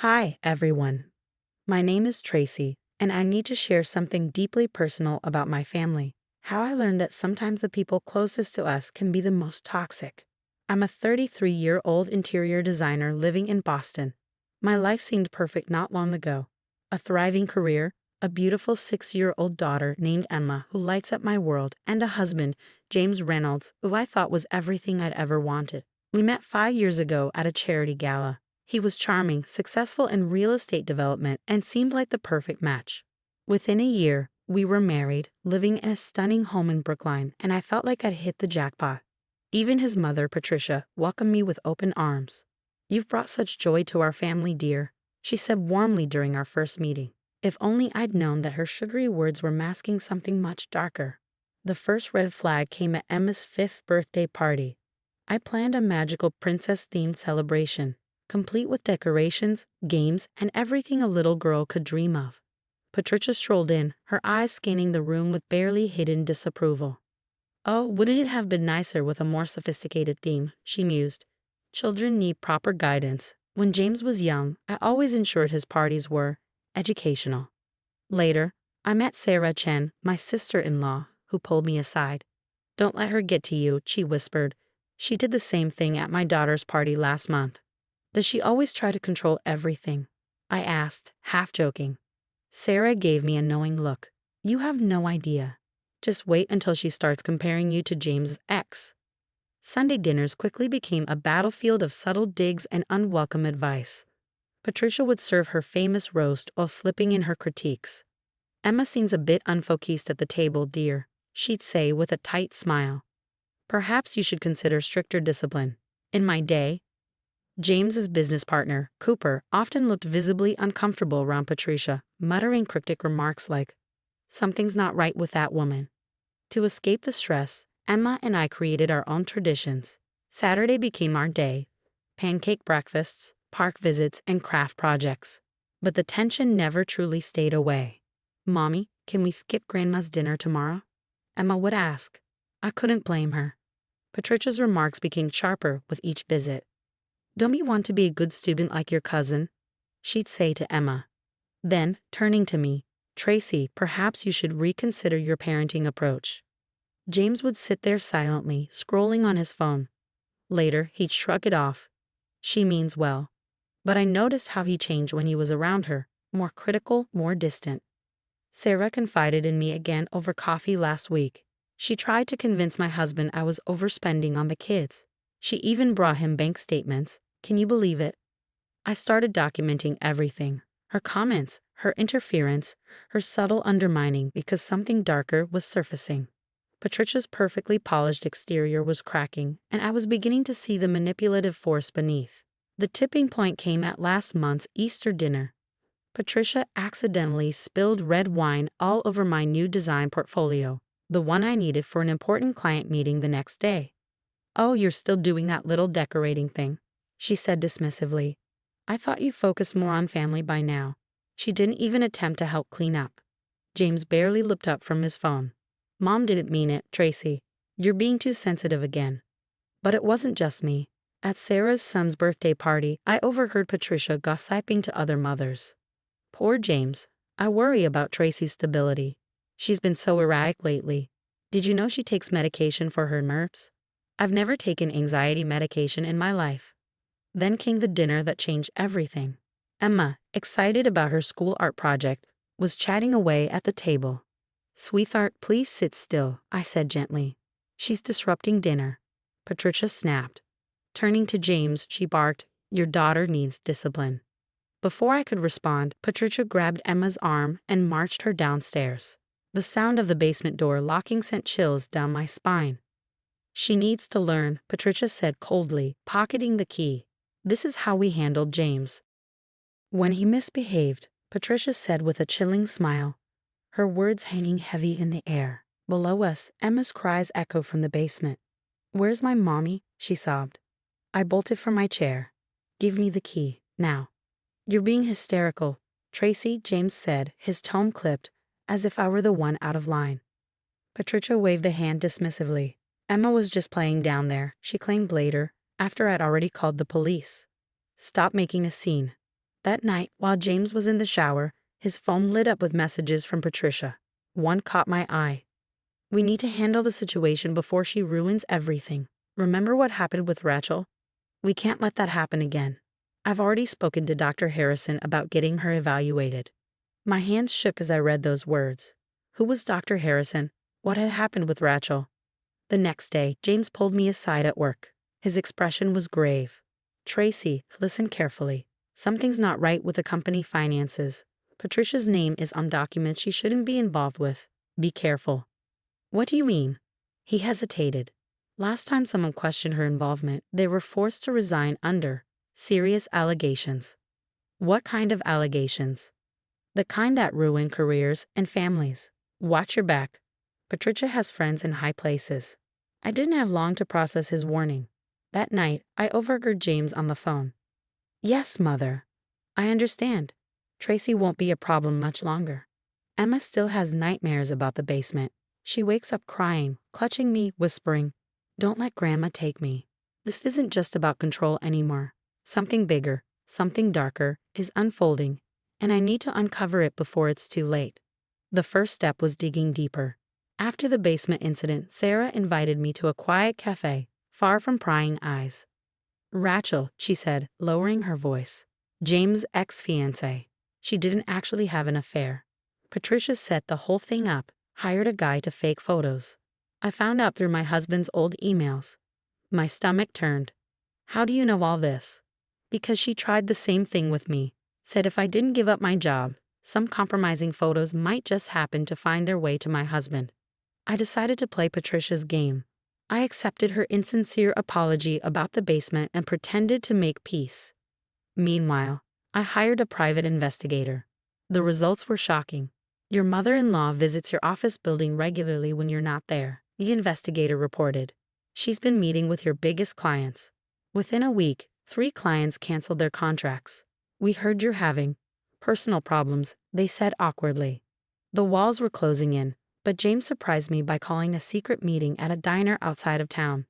Hi, everyone. My name is Tracy, and I need to share something deeply personal about my family. How I learned that sometimes the people closest to us can be the most toxic. I'm a 33-year-old interior designer living in Boston. My life seemed perfect not long ago. A thriving career, a beautiful 6-year-old daughter named Emma who lights up my world, and a husband, James Reynolds, who I thought was everything I'd ever wanted. We met 5 years ago at a charity gala. He was charming, successful in real estate development, and seemed like the perfect match. Within a year, we were married, living in a stunning home in Brookline, and I felt like I'd hit the jackpot. Even his mother, Patricia, welcomed me with open arms. "You've brought such joy to our family, dear," she said warmly during our first meeting. If only I'd known that her sugary words were masking something much darker. The first red flag came at Emma's 5th birthday party. I planned a magical princess-themed celebration, complete with decorations, games, and everything a little girl could dream of. Patricia strolled in, her eyes scanning the room with barely hidden disapproval. "Oh, wouldn't it have been nicer with a more sophisticated theme?" she mused. "Children need proper guidance. When James was young, I always ensured his parties were educational." Later, I met Sarah Chen, my sister-in-law, who pulled me aside. "Don't let her get to you," she whispered. "She did the same thing at my daughter's party last month." "Does she always try to control everything?" I asked, half joking. Sarah gave me a knowing look. "You have no idea. Just wait until she starts comparing you to James's ex." Sunday dinners quickly became a battlefield of subtle digs and unwelcome advice. Patricia would serve her famous roast while slipping in her critiques. "Emma seems a bit unfocused at the table, dear," she'd say with a tight smile. "Perhaps you should consider stricter discipline." In my day, James's business partner, Cooper, often looked visibly uncomfortable around Patricia, muttering cryptic remarks like, "Something's not right with that woman." To escape the stress, Emma and I created our own traditions. Saturday became our day: pancake breakfasts, park visits, and craft projects. But the tension never truly stayed away. "Mommy, can we skip Grandma's dinner tomorrow?" Emma would ask. I couldn't blame her. Patricia's remarks became sharper with each visit. "Don't you want to be a good student like your cousin?" she'd say to Emma. Then, turning to me, "Tracy, perhaps you should reconsider your parenting approach." James would sit there silently, scrolling on his phone. Later, he'd shrug it off. "She means well." But I noticed how he changed when he was around her, more critical, more distant. Sarah confided in me again over coffee last week. She tried to convince my husband I was overspending on the kids. She even brought him bank statements. Can you believe it? I started documenting everything: her comments, her interference, her subtle undermining, because something darker was surfacing. Patricia's perfectly polished exterior was cracking, and I was beginning to see the manipulative force beneath. The tipping point came at last month's Easter dinner. Patricia accidentally spilled red wine all over my new design portfolio, the one I needed for an important client meeting the next day. "Oh, you're still doing that little decorating thing," she said dismissively. "I thought you focused more on family by now." She didn't even attempt to help clean up. James barely looked up from his phone. "Mom didn't mean it, Tracy. You're being too sensitive again." But it wasn't just me. At Sarah's son's birthday party, I overheard Patricia gossiping to other mothers. "Poor James. I worry about Tracy's stability. She's been so erratic lately. Did you know she takes medication for her nerves?" I've never taken anxiety medication in my life. Then came the dinner that changed everything. Emma, excited about her school art project, was chatting away at the table. "Sweetheart, please sit still," I said gently. "She's disrupting dinner." Patricia snapped. Turning to James, she barked, "Your daughter needs discipline." Before I could respond, Patricia grabbed Emma's arm and marched her downstairs. The sound of the basement door locking sent chills down my spine. "She needs to learn," Patricia said coldly, pocketing the key. "This is how we handled James when he misbehaved," Patricia said with a chilling smile, her words hanging heavy in the air. Below us, Emma's cries echoed from the basement. "Where's my mommy?" she sobbed. I bolted from my chair. "Give me the key, now." "You're being hysterical, Tracy," James said, his tone clipped, as if I were the one out of line. Patricia waved a hand dismissively. "Emma was just playing down there," she claimed later, after I'd already called the police. "Stop making a scene." That night, while James was in the shower, his phone lit up with messages from Patricia. One caught my eye. "We need to handle the situation before she ruins everything. Remember what happened with Rachel? We can't let that happen again. I've already spoken to Dr. Harrison about getting her evaluated." My hands shook as I read those words. Who was Dr. Harrison? What had happened with Rachel? The next day, James pulled me aside at work. His expression was grave. "Tracy, listen carefully. Something's not right with the company finances. Patricia's name is on documents she shouldn't be involved with. Be careful." "What do you mean?" He hesitated. "Last time someone questioned her involvement, they were forced to resign under serious allegations." "What kind of allegations?" "The kind that ruin careers and families. Watch your back. Patricia has friends in high places." I didn't have long to process his warning. That night, I overheard James on the phone. "Yes, Mother. I understand. Tracy won't be a problem much longer. Emma still has nightmares about the basement. She wakes up crying, clutching me, whispering, 'Don't let Grandma take me.' This isn't just about control anymore. Something bigger, something darker, is unfolding, and I need to uncover it before it's too late." The first step was digging deeper. After the basement incident, Sarah invited me to a quiet cafe, far from prying eyes. "Rachel," she said, lowering her voice. "James' ex-fiancée. She didn't actually have an affair. Patricia set the whole thing up, hired a guy to fake photos. I found out through my husband's old emails." My stomach turned. "How do you know all this?" "Because she tried the same thing with me. Said if I didn't give up my job, some compromising photos might just happen to find their way to my husband." I decided to play Patricia's game. I accepted her insincere apology about the basement and pretended to make peace. Meanwhile, I hired a private investigator. The results were shocking. "Your mother-in-law visits your office building regularly when you're not there," the investigator reported. "She's been meeting with your biggest clients. Within a week, 3 clients canceled their contracts. We heard you're having personal problems," they said awkwardly. The walls were closing in, but James surprised me by calling a secret meeting at a diner outside of town.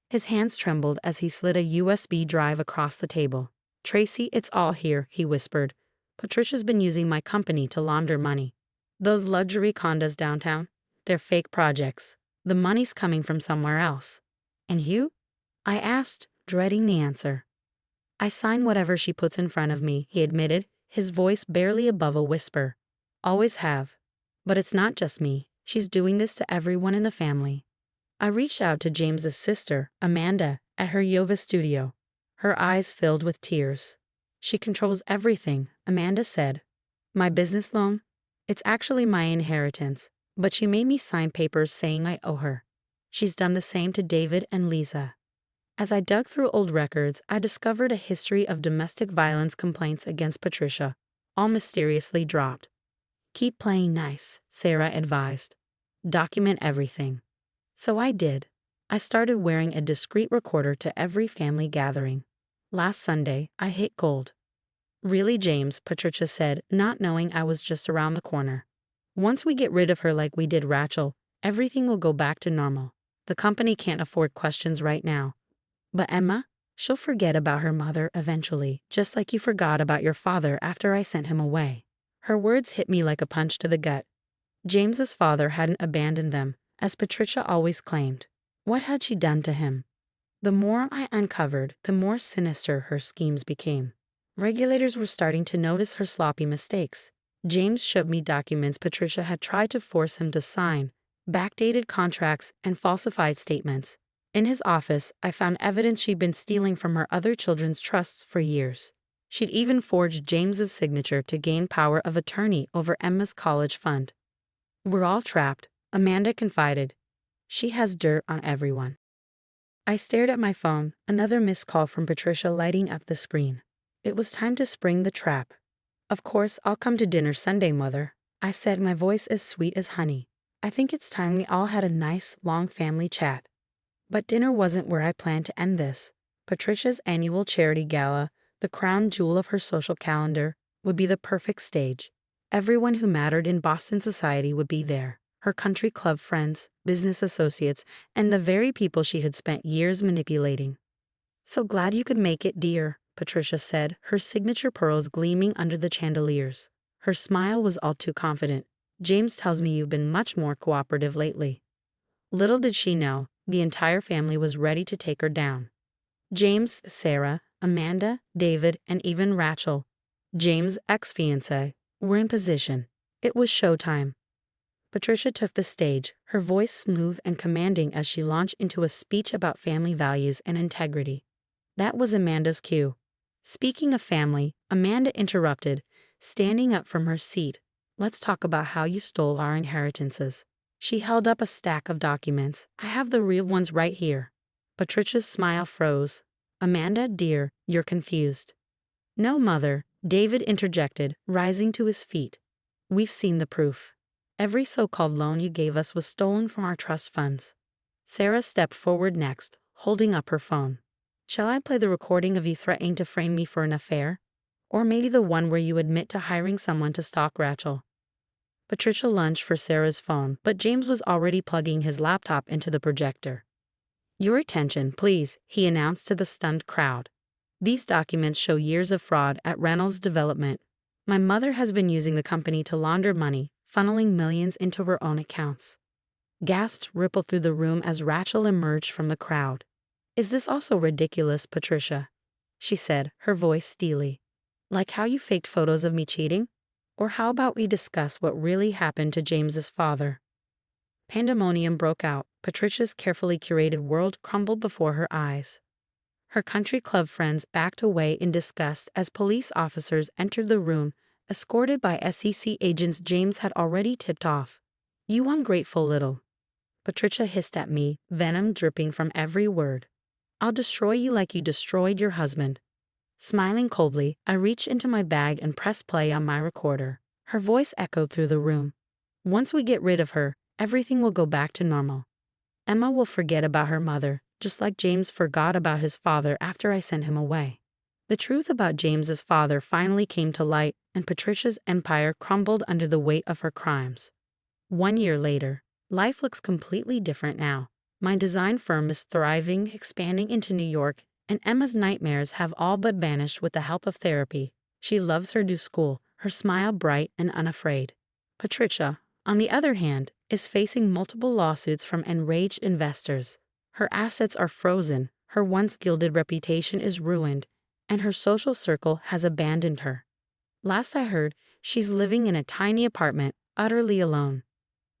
His hands trembled as he slid a USB drive across the table. "Tracy, it's all here," he whispered. "Patricia's been using my company to launder money. Those luxury condos downtown, they're fake projects. The money's coming from somewhere else." "And you?" I asked, dreading the answer. "I sign whatever she puts in front of me," he admitted, his voice barely above a whisper. "Always have. But it's not just me. She's doing this to everyone in the family." I reached out to James's sister, Amanda, at her yoga studio. Her eyes filled with tears. "She controls everything," Amanda said. "My business loan? It's actually my inheritance, but she made me sign papers saying I owe her. She's done the same to David and Lisa." As I dug through old records, I discovered a history of domestic violence complaints against Patricia, all mysteriously dropped. "Keep playing nice," Sarah advised. "Document everything." So I did. I started wearing a discreet recorder to every family gathering. Last Sunday, I hit gold. "Really, James," Patricia said, not knowing I was just around the corner. "Once we get rid of her like we did Rachel, everything will go back to normal. The company can't afford questions right now. But Emma, she'll forget about her mother eventually, just like you forgot about your father after I sent him away." Her words hit me like a punch to the gut. James's father hadn't abandoned them, as Patricia always claimed. What had she done to him? The more I uncovered, the more sinister her schemes became. Regulators were starting to notice her sloppy mistakes. James showed me documents Patricia had tried to force him to sign, backdated contracts, and falsified statements. In his office, I found evidence she'd been stealing from her other children's trusts for years. She'd even forged James's signature to gain power of attorney over Emma's college fund. "We're all trapped," Amanda confided. "She has dirt on everyone." I stared at my phone, another missed call from Patricia lighting up the screen. It was time to spring the trap. "Of course, I'll come to dinner Sunday, Mother," I said, my voice as sweet as honey. "I think it's time we all had a nice, long family chat." But dinner wasn't where I planned to end this. Patricia's annual charity gala, the crown jewel of her social calendar, would be the perfect stage. Everyone who mattered in Boston society would be there. Her country club friends, business associates, and the very people she had spent years manipulating. "So glad you could make it, dear," Patricia said, her signature pearls gleaming under the chandeliers. Her smile was all too confident. James tells me you've been much more cooperative lately. Little did she know, the entire family was ready to take her down. James, Sarah, Amanda, David, and even Rachel, James' ex-fiancé, were in position. It was showtime. Patricia took the stage, her voice smooth and commanding as she launched into a speech about family values and integrity. That was Amanda's cue. Speaking of family, Amanda interrupted, standing up from her seat. Let's talk about how you stole our inheritances. She held up a stack of documents. I have the real ones right here. Patricia's smile froze. Amanda, dear, you're confused. No, Mother, David interjected, rising to his feet. We've seen the proof. Every so-called loan you gave us was stolen from our trust funds. Sarah stepped forward next, holding up her phone. Shall I play the recording of you threatening to frame me for an affair? Or maybe the one where you admit to hiring someone to stalk Rachel? Patricia lunged for Sarah's phone, but James was already plugging his laptop into the projector. Your attention, please, he announced to the stunned crowd. These documents show years of fraud at Reynolds Development. My mother has been using the company to launder money, funneling millions into her own accounts. Gasps rippled through the room as Rachel emerged from the crowd. Is this also ridiculous, Patricia? She said, her voice steely. Like how you faked photos of me cheating? Or how about we discuss what really happened to James's father? Pandemonium broke out. Patricia's carefully curated world crumbled before her eyes. Her country club friends backed away in disgust as police officers entered the room, escorted by SEC agents James had already tipped off. You ungrateful little. Patricia hissed at me, venom dripping from every word. I'll destroy you like you destroyed your husband. Smiling coldly, I reached into my bag and pressed play on my recorder. Her voice echoed through the room. Once we get rid of her, everything will go back to normal. Emma will forget about her mother, just like James forgot about his father after I sent him away. The truth about James's father finally came to light, and Patricia's empire crumbled under the weight of her crimes. 1 year later, life looks completely different now. My design firm is thriving, expanding into New York, and Emma's nightmares have all but vanished with the help of therapy. She loves her new school, her smile bright and unafraid. Patricia, on the other hand, is facing multiple lawsuits from enraged investors. Her assets are frozen, her once gilded reputation is ruined, and her social circle has abandoned her. Last I heard, she's living in a tiny apartment, utterly alone.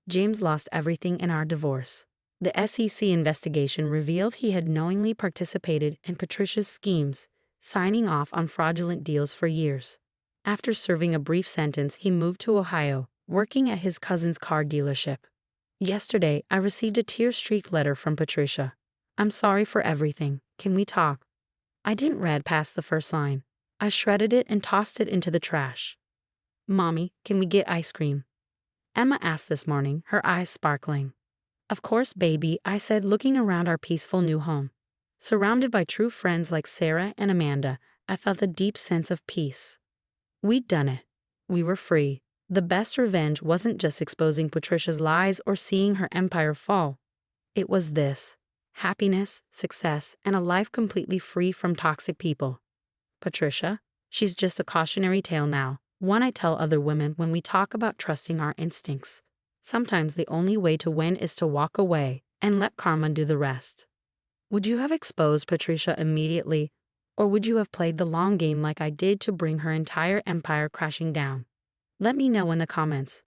James lost everything in our divorce. The SEC investigation revealed he had knowingly participated in Patricia's schemes, signing off on fraudulent deals for years. After serving a brief sentence, he moved to Ohio, working at his cousin's car dealership. Yesterday, I received a tear-streaked letter from Patricia. I'm sorry for everything. Can we talk? I didn't read past the first line. I shredded it and tossed it into the trash. Mommy, can we get ice cream? Emma asked this morning, her eyes sparkling. Of course, baby, I said, looking around our peaceful new home. Surrounded by true friends like Sarah and Amanda, I felt a deep sense of peace. We'd done it. We were free. The best revenge wasn't just exposing Patricia's lies or seeing her empire fall. It was this: happiness, success, and a life completely free from toxic people. Patricia, she's just a cautionary tale now, one I tell other women when we talk about trusting our instincts. Sometimes the only way to win is to walk away and let karma do the rest. Would you have exposed Patricia immediately, or would you have played the long game like I did to bring her entire empire crashing down? Let me know in the comments.